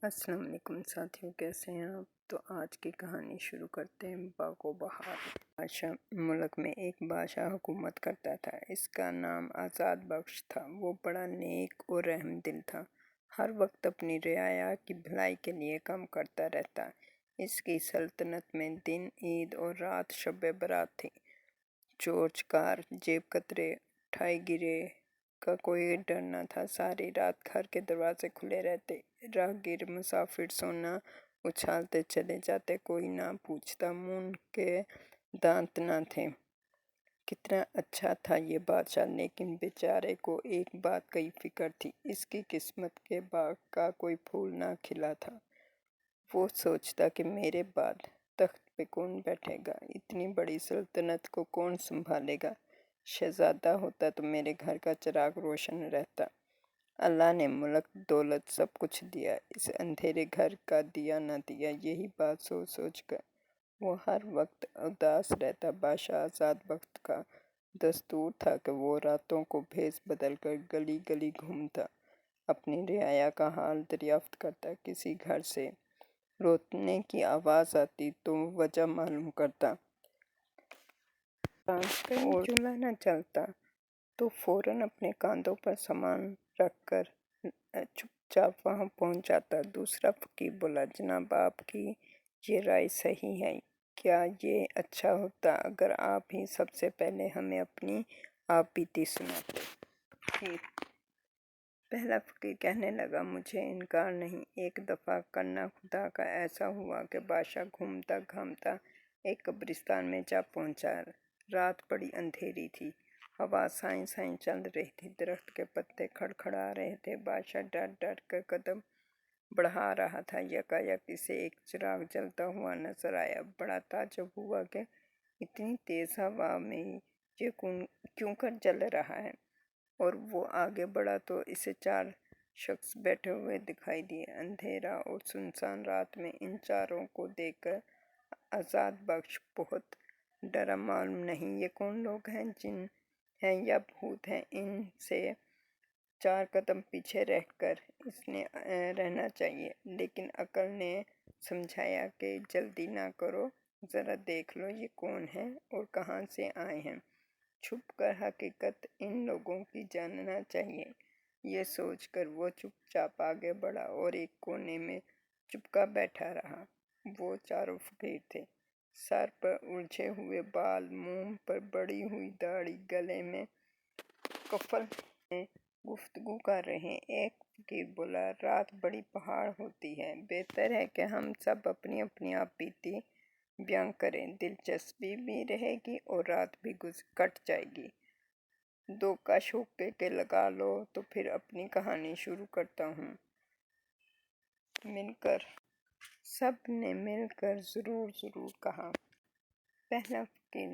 السلام علیکم ساتھیوں، کیسے ہیں آپ؟ تو آج کی کہانی شروع کرتے ہیں باغ و بہار۔ بادشاہ ملک میں ایک بادشاہ حکومت کرتا تھا۔ اس کا نام آزاد بخش تھا۔ وہ بڑا نیک اور رحم دل تھا، ہر وقت اپنی رعایا کی بھلائی کے لیے کام کرتا رہتا۔ اس کی سلطنت میں دن عید اور رات شب برات تھی۔ چور چکار، جیب کترے، اٹھائی گرے کا کوئی ڈر نہ تھا۔ ساری رات گھر کے دروازے کھلے رہتے، راہگیر مسافر سونا اچھالتے چلے جاتے، کوئی نہ پوچھتا، منہ کے دانت نہ تھے۔ کتنا اچھا تھا یہ بادشاہ، لیکن بیچارے کو ایک بات کی فکر تھی، اس کی قسمت کے باغ کا کوئی پھول نہ کھلا تھا۔ وہ سوچتا کہ میرے بعد تخت پہ کون بیٹھے گا، اتنی بڑی سلطنت کو کون سنبھالے گا۔ شہزادہ ہوتا تو میرے گھر کا چراغ روشن رہتا۔ اللہ نے ملک دولت سب کچھ دیا، اس اندھیرے گھر کا دیا نہ دیا، یہی بات سوچ سوچ کر وہ ہر وقت اداس رہتا۔ بادشاہ آزاد بخش کا دستور تھا کہ وہ راتوں کو بھیس بدل کر گلی گلی گھومتا، اپنی رعایا کا حال دریافت کرتا۔ کسی گھر سے رونے کی آواز آتی تو وجہ معلوم کرتا، اور چولہا نہ چلتا تو فوراً اپنے کاندھوں پر سامان رکھ کر چپ چاپ وہاں پہنچ جاتا۔ دوسرا فقیر بولا، جناب آپ کی یہ رائے صحیح ہے، کیا یہ اچھا ہوتا اگر آپ ہی سب سے پہلے ہمیں اپنی آپ بیتی سناتے؟ پہلا فقیر کہنے لگا، مجھے انکار نہیں۔ ایک دفعہ کرنا خدا کا ایسا ہوا کہ بادشاہ گھومتا گھامتا ایک قبرستان میں جا پہنچا۔ رات بڑی اندھیری تھی، ہوا سائیں سائیں چل رہی تھی، درخت کے پتے کھڑکھڑا رہے تھے۔ بادشاہ ڈر ڈر کر قدم بڑھا رہا تھا، یکایک اسے ایک چراغ جلتا ہوا نظر آیا۔ بڑا تعجب ہوا کہ اتنی تیز ہوا میں یہ کیوں کر جل رہا ہے، اور وہ آگے بڑھا تو اسے 4 شخص بیٹھے ہوئے دکھائی دیے۔ اندھیرا اور سنسان رات میں ان چاروں کو دیکھ کر آزاد بخش بہت ڈرا۔ معلوم نہیں یہ کون لوگ ہیں، جن ہیں یا بھوت ہیں، ان سے 4 قدم پیچھے رہ کر اس نے رہنا چاہیے۔ لیکن عقل نے سمجھایا کہ جلدی نہ کرو، ذرا دیکھ لو یہ کون ہیں اور کہاں سے آئے ہیں، چھپ کر حقیقت ان لوگوں کی جاننا چاہیے۔ یہ سوچ کر وہ چپ چاپ آگے بڑھا اور ایک کونے میں چپکا بیٹھا رہا۔ وہ 4 فقیر تھے، سر پر الجھے ہوئے بال، منہ پر بڑھی ہوئی داڑھی، گلے میں کفل میں گفتگو کر رہے۔ ایک فقیر بولا، رات بڑی پہاڑ ہوتی ہے، بہتر ہے کہ ہم سب اپنی اپنی آپ بیتی بیان کریں، دلچسپی بھی رہے گی اور رات بھی کٹ جائے گی۔ 2 کش حقے کے لگا لو تو پھر اپنی کہانی شروع کرتا ہوں۔ سب نے مل کر ضرور ضرور کہا۔ پہلا فقیر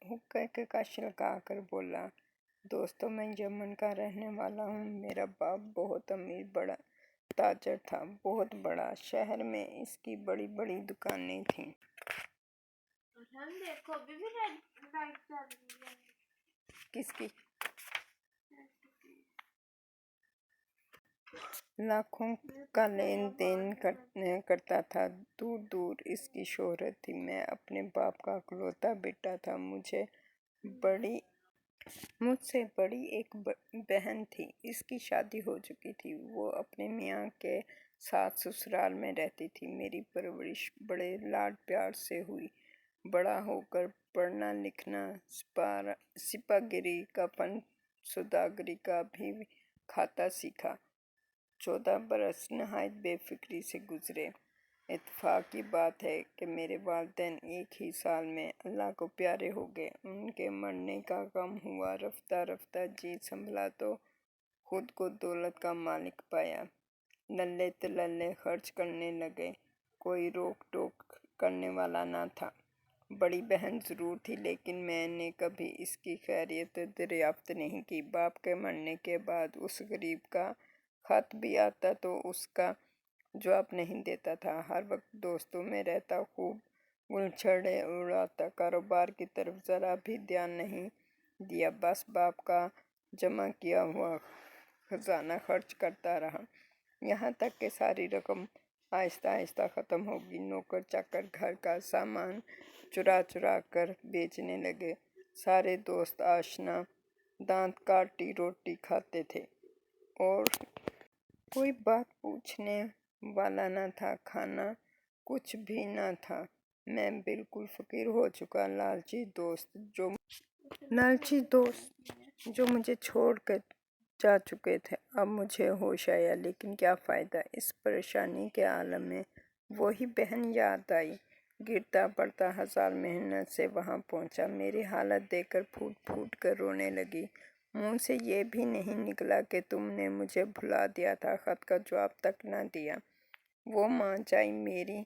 حقے کے کش لگا کر بولا، دوستو، میں یمن کا رہنے والا ہوں۔ میرا باپ بہت امیر بڑا تاجر تھا، بہت بڑا۔ شہر میں اس کی بڑی بڑی دکانیں تھیں۔ کس کی؟ لاکھوں کا لین دین کرتا تھا، دور دور اس کی شہرت تھی۔ میں اپنے باپ کا اکلوتا بیٹا تھا۔ مجھ سے بڑی ایک بہن تھی، اس کی شادی ہو چکی تھی، وہ اپنے میاں کے ساتھ سسرال میں رہتی تھی۔ میری پرورش بڑے لاڈ پیار سے ہوئی۔ بڑا ہو کر پڑھنا لکھنا، سپہ گری کا فن، سوداگری کا بھی کھاتا سیکھا۔ 14 برس نہایت بے فکری سے گزرے۔ اتفاق کی بات ہے کہ میرے والدین ایک ہی سال میں اللہ کو پیارے ہو گئے۔ ان کے مرنے کا غم ہوا، رفتہ رفتہ جی سنبھلا تو خود کو دولت کا مالک پایا۔ للے تللے خرچ کرنے لگے، کوئی روک ٹوک کرنے والا نہ تھا۔ بڑی بہن ضرور تھی، لیکن میں نے کبھی اس کی خیریت دریافت نہیں کی۔ باپ کے مرنے کے بعد اس غریب کا خط بھی آتا تو اس کا جواب نہیں دیتا تھا، ہر وقت دوستوں میں رہتا، خوب گلچھڑیں اڑاتا، کاروبار کی طرف ذرا بھی دھیان نہیں دیا، بس باپ کا جمع کیا ہوا خزانہ خرچ کرتا رہا۔ यहाँ तक कि सारी रकम आहिस्ता आहिस्ता ख़त्म होगी। नौकर चाकर घर का सामान चुरा चुरा कर बेचने लगे। सारे दोस्त आशना दांत काटी रोटी खाते थे और कोई बात पूछने वाला न था। खाना कुछ भी न था। मैं बिल्कुल फ़कीर हो चुका। लालची दोस्त जो मुझे छोड़कर जा चुके थे। अब मुझे होश आया, लेकिन क्या फ़ायदा। इस परेशानी के आलम में वही बहन याद आई। गिरता पड़ता हजार मेहनत से वहाँ पहुँचा। मेरी हालत देखकर फूट फूट कर रोने लगी। मुँह से ये भी नहीं निकला कि तुमने मुझे भुला दिया था। खत का जवाब तक न दिया। वो माँ जाई मेरी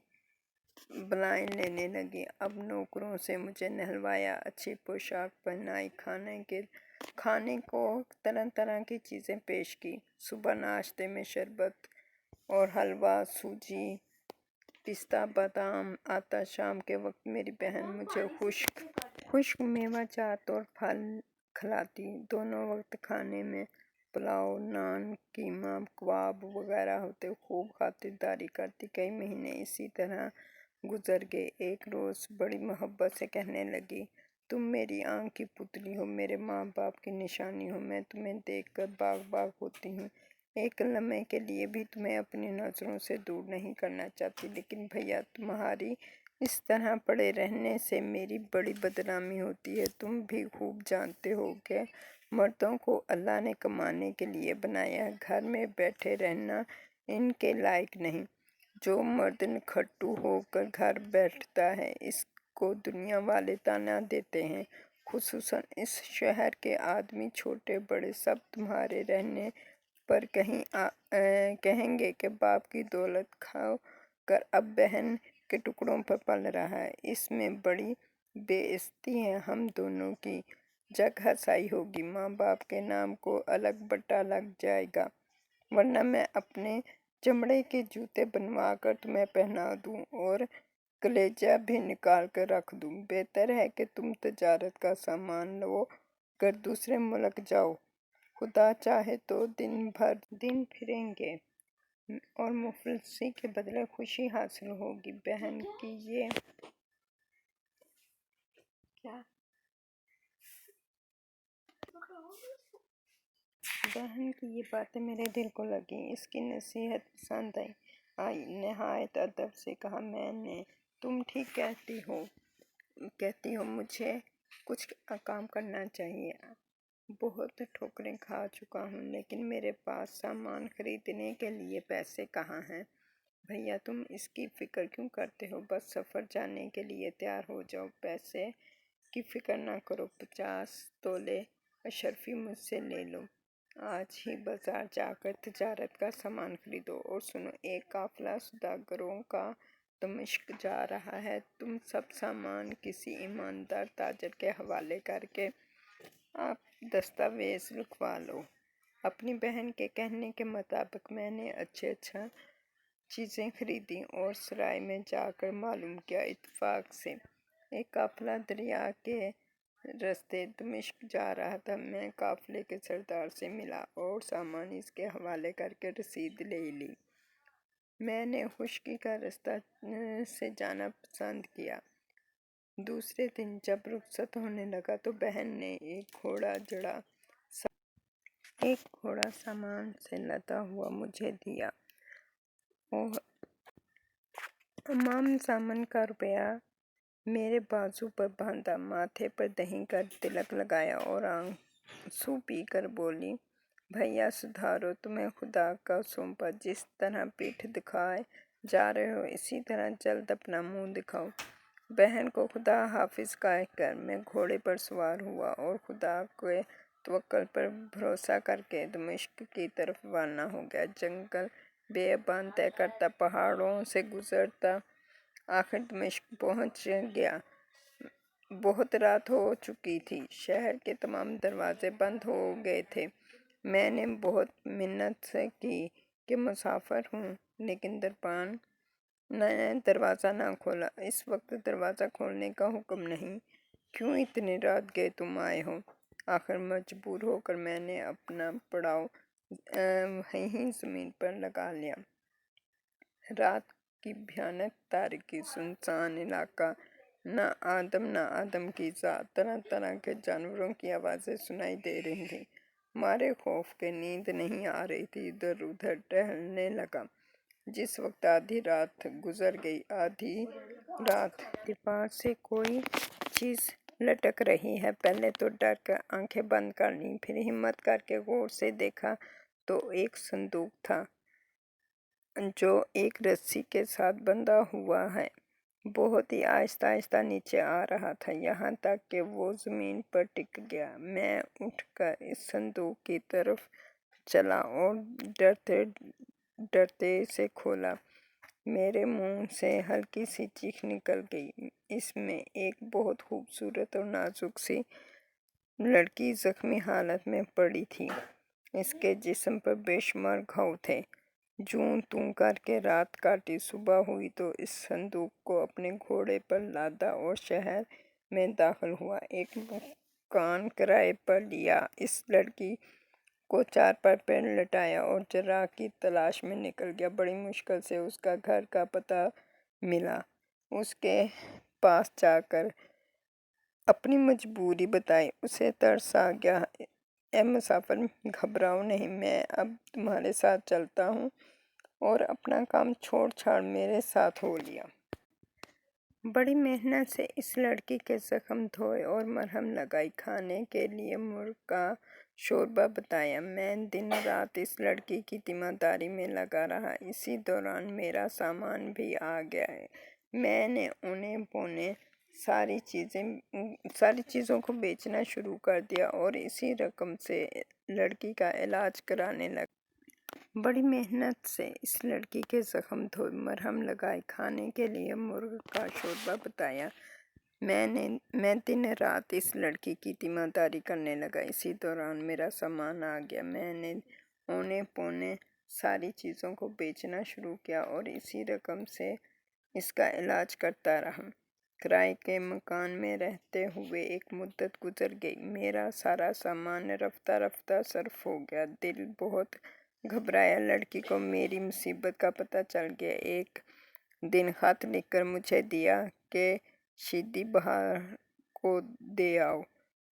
बलाएं लेने लगी। अब नौकरों से मुझे नहलवाया, अच्छी पोशाक पहनाई, खाने को तरह तरह की चीज़ें पेश की। सुबह नाश्ते में शरबत और हलवा, सूजी, पिस्ता, बादाम आता। शाम के वक्त मेरी बहन मुझे खुश्क मेवा जात और फल खिलाती। दोनों वक्त खाने में पुलाव, नान, कीमा, कबाब वगैरह होते। खूब खातिरदारी करती। कई महीने इसी तरह गुजर गए। एक रोज़ बड़ी मोहब्बत से कहने लगी, तुम मेरी आँख की पुतली हो, मेरे माँ बाप की निशानी हो। मैं तुम्हें देखकर बाग बाग होती हूँ। एक लम्हे के लिए भी तुम्हें अपनी नज़रों से दूर नहीं करना चाहती। लेकिन भैया, तुम्हारी इस तरह पड़े रहने से मेरी बड़ी बदनामी होती है। तुम भी खूब जानते हो कि मर्दों को अल्लाह ने कमाने के लिए बनाया है। घर में बैठे रहना इनके लायक नहीं। जो मर्द नखट्टू होकर घर बैठता है, इसको दुनिया वाले ताना देते हैं। खुसूसन इस शहर के आदमी, छोटे बड़े सब तुम्हारे रहने पर कहेंगे कि बाप की दौलत खाओ कर अब बहन के टुकड़ों पर पल रहा है। इसमें बड़ी बेइज्जती है हम दोनों की। जग हंसाई होगी। माँ बाप के नाम को अलग बट्टा लग जाएगा, वरना मैं अपने चमड़े के जूते बनवा कर तुम्हें पहना दूं और कलेजा भी निकाल कर रख दूं। बेहतर है कि तुम तजारत का सामान लो कर दूसरे मुल्क जाओ। खुदा चाहे तो दिन फिरेंगे और मुफलिसी के बदले खुशी हासिल होगी। बहन की ये बातें मेरे दिल को लगी। इसकी नसीहत पसंद आई। नहायत अदब से कहा मैंने, तुम ठीक कहती हो, मुझे कुछ काम करना चाहिए। बहुत ठोकरें खा चुका हूँ, लेकिन मेरे पास सामान खरीदने के लिए पैसे कहाँ हैं। भैया, तुम इसकी फिक्र क्यों करते हो। बस सफ़र जाने के लिए तैयार हो जाओ। पैसे की फिक्र ना करो। 50 तोले अशरफी मुझसे ले लो। आज ही बाजार जाकर तजारत का सामान खरीदो। और सुनो, एक काफिला सौदागरों का दमिश्क जा रहा है। तुम सब सामान किसी ईमानदार ताजर के हवाले करके आप दस्तावेज लिखवा लो। अपनी बहन के कहने के मुताबिक मैंने अच्छा चीज़ें खरीदी और सराय में जाकर मालूम किया। इत्तेफाक से एक काफिला दरिया के रास्ते दमिश्क जा रहा था। मैं काफिले के सरदार से मिला और सामान इसके हवाले करके रसीद ले ली। मैंने खुश्की का रास्ता से जाना पसंद किया। दूसरे दिन जब रुखसत होने लगा तो बहन ने एक घोड़ा सामान से लदा हुआ मुझे दिया और तमाम सामान का रुपया मेरे बाजू पर बांधा, माथे पर दही का तिलक लगाया और आंसू पीकर बोली, भैया सुधारो, तुम्हें खुदा का सौंपा। जिस तरह पीठ दिखाए जा रहे हो, इसी तरह जल्द अपना मुंह दिखाओ। बहन को खुदा हाफिज कहकर मैं घोड़े पर सवार हुआ और खुदा के तवक्कुल पर भरोसा करके दमिश्क की तरफ रवाना हो गया। जंगल बेअबान तय करता, पहाड़ों से गुजरता, आखिर दमिश्क पहुंच गया। बहुत रात हो चुकी थी। शहर के तमाम दरवाजे बंद हो गए थे। मैंने बहुत मिन्नत से की कि मुसाफिर हूँ, लेकिन दरबान ने दरवाज़ा ना खोला। इस वक्त दरवाज़ा खोलने का हुक्म नहीं। क्यों इतनी रात गए तुम आए हो। आखिर मजबूर होकर मैंने अपना पड़ाव वहीं ज़मीन पर लगा लिया। रात की भयानक तारीकी, सुनसान इलाका, ना आदम की ज़ात, तरह तरह के जानवरों की आवाज़ें सुनाई दे रही थी। मारे खौफ के नींद नहीं आ रही थी। इधर उधर टहलने लगा। जिस वक्त आधी रात गुजर गई, आधी रात दीवार से कोई चीज़ लटक रही है। पहले तो डर कर आंखें बंद कर ली, फिर हिम्मत करके गौर से देखा तो एक संदूक था जो एक रस्सी के साथ बंधा हुआ है। बहुत ही आहिस्ता आहिस्ता नीचे आ रहा था, यहाँ तक कि वो ज़मीन पर टिक गया। मैं उठकर इस संदूक की तरफ चला और डरते डरते इसे खोला। मेरे मुंह से हल्की सी चीख निकल गई। इसमें एक बहुत खूबसूरत और नाजुक सी लड़की जख्मी हालत में पड़ी थी। इसके जिस्म पर बेशुमार घाव थे। जूं तूं करके रात काटी। सुबह हुई तो इस संदूक को अपने घोड़े पर लादा और शहर में दाखिल हुआ। एक मकान किराए पर लिया। इस लड़की को चारपाई पर लटाया और जर्राह की तलाश में निकल गया। बड़ी मुश्किल से उसका घर का पता मिला। उसके पास जाकर अपनी मजबूरी बताई। उसे तरस आ गया। ए मुसाफिर, घबराओ नहीं, मैं अब तुम्हारे साथ चलता हूँ, और अपना काम छोड़ छाड़ मेरे साथ हो लिया। बड़ी मेहनत से इस लड़की के जख्म धोए और मरहम लगाई। खाने के लिए मुर्ग का शोरबा बताया। मैं दिन रात इस लड़की की तीमारदारी में लगा रहा। इसी दौरान मेरा सामान भी आ गया है। मैंने उन्हें पौने सारी चीज़ों को बेचना शुरू कर दिया और इसी रकम से लड़की का इलाज कराने लगा। बड़ी मेहनत से इस लड़की के जख्म धोए, मरहम लगाए, खाने के लिए मुर्ग का शोरबा बताया। मैं दिन रात इस लड़की की तीमारदारी करने लगा। इसी दौरान मेरा सामान आ गया। मैंने औने पौने सारी चीज़ों को बेचना शुरू किया और इसी रकम से इसका इलाज करता रहा। किराए के मकान में रहते हुए एक मुद्दत गुजर गई। मेरा सारा सामान रफ्ता रफ्ता सर्फ हो गया। दिल बहुत घबराया। लड़की को मेरी मुसीबत का पता चल गया। एक दिन खत लिखकर मुझे दिया कि शीदी बहार को दे आओ।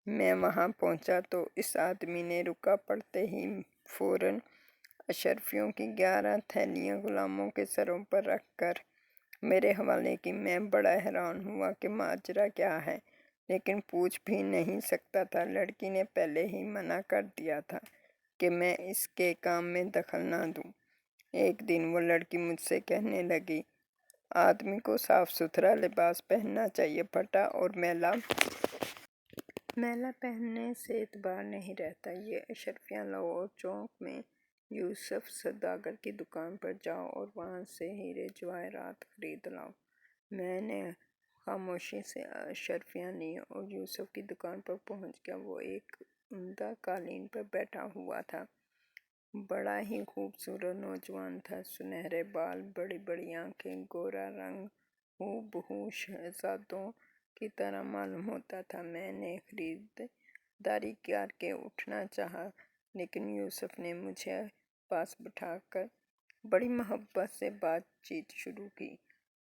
मैं वहां पहुंचा तो इस आदमी ने रुका पड़ते ही फौरन अशरफियों की 11 थैलियां गुलामों के सरों पर रखकर मेरे हवाले की। मैं बड़ा हैरान हुआ कि माजरा क्या है, लेकिन पूछ भी नहीं सकता था। लड़की ने पहले ही मना कर दिया था कि मैं इसके काम में दखल ना दूं। एक दिन वो लड़की मुझसे कहने लगी, आदमी को साफ सुथरा लिबास पहनना चाहिए। फटा और मैला पहनने से एतबार नहीं रहता। ये अशरफियाँ लाहौर चौक में यूसुफ सौदागर की दुकान पर जाओ और वहाँ से हीरे जवाहरात खरीद लाओ। मैंने खामोशी से अशरफियाँ ली और यूसुफ की दुकान पर पहुँच गया। वो एक उम्दा कालीन पर बैठा हुआ था। बड़ा ही खूबसूरत नौजवान था। सुनहरे बाल, बड़ी बड़ी आंखें, गोरा रंग, हूबहू शहजादों की तरह मालूम होता था। मैंने खरीदारी करके उठना चाहा, लेकिन यूसुफ ने मुझे पास बिठाकर बड़ी मोहब्बत से बातचीत शुरू की।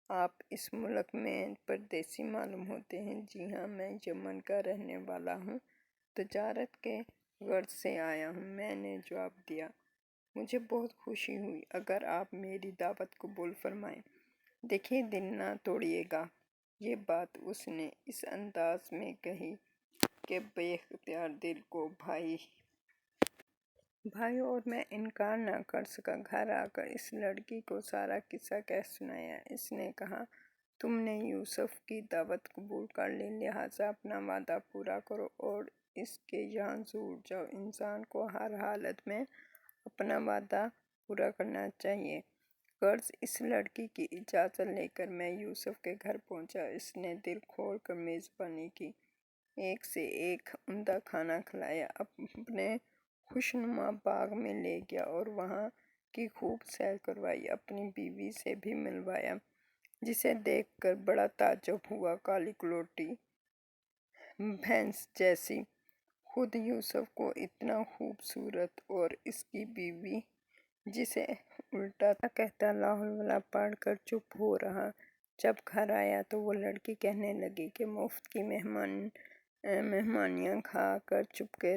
आप इस मुल्क में परदेसी मालूम होते हैं। जी हाँ, मैं यमन का रहने वाला हूँ, तजारत के गर्ज से आया हूँ, मैंने जवाब दिया। मुझे बहुत खुशी हुई अगर आप मेरी दावत कबूल फरमाएं। देखिए, दिल ना तोड़िएगा। ये बात उसने इस अंदाज में कही कि बेख्तियार दिल को भाई और मैं इनकार ना कर सका। घर आकर इस लड़की को सारा किस्सा कह सुनाया। इसने कहा, तुमने यूसुफ की दावत कबूल कर ली, लिहाजा अपना वादा पूरा करो और इसके यहाँ ज़रूर जाओ। इंसान को हर हालत में अपना वादा पूरा करना चाहिए। गर्ज इस लड़की की इजाज़त लेकर मैं यूसुफ के घर पहुंचा। इसने दिल खोल कर मेज़बानी की, एक से एक उम्दा खाना खिलाया, अपने खुशनुमा बाग में ले गया और वहाँ की खूब सैर करवाई। अपनी बीवी से भी मिलवाया, जिसे देखकर बड़ा ताज्जुब हुआ। काली कलोटी भैंस जैसी خود یوسف کو اتنا خوبصورت اور اس کی بیوی جسے الٹا کہتا لا حول ولا پڑھ کر چپ ہو رہا۔ جب گھر آیا تو وہ لڑکی کہنے لگی کہ مفت کی مہمانیاں کھا کر چپکے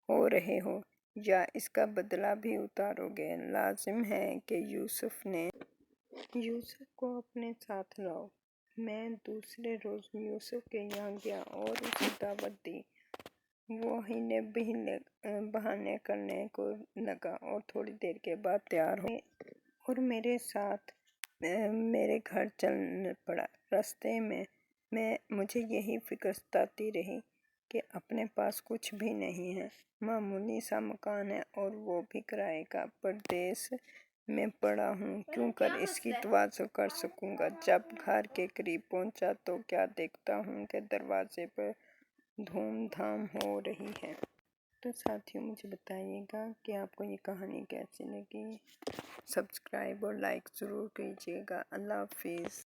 ہو رہے ہو یا اس کا بدلہ بھی اتارو گے؟ لازم ہے کہ یوسف کو اپنے ساتھ لاؤ۔ میں دوسرے روز یوسف کے یہاں گیا اور اسے دعوت دی۔ وہ ہیلے بہانے کرنے کو لگا اور تھوڑی دیر کے بعد تیار ہو اور میرے ساتھ میرے گھر چل پڑا۔ راستے میں مجھے یہی فکر ستاتی رہی کہ اپنے پاس کچھ بھی نہیں ہے، معمولی سا مکان ہے اور وہ بھی کرائے کا۔ پردیس میں پڑا ہوں، کیوں کر اس کی تواضع کر سکوں گا؟ جب گھر کے قریب پہنچا تو کیا دیکھتا ہوں کہ دروازے پر دھوم دھام ہو رہی ہے۔ تو ساتھیوں مجھے بتائیے گا کہ آپ کو یہ کہانی کیسی لگی۔ سبسکرائب اور لائک ضرور کیجیے گا۔ اللہ حافظ۔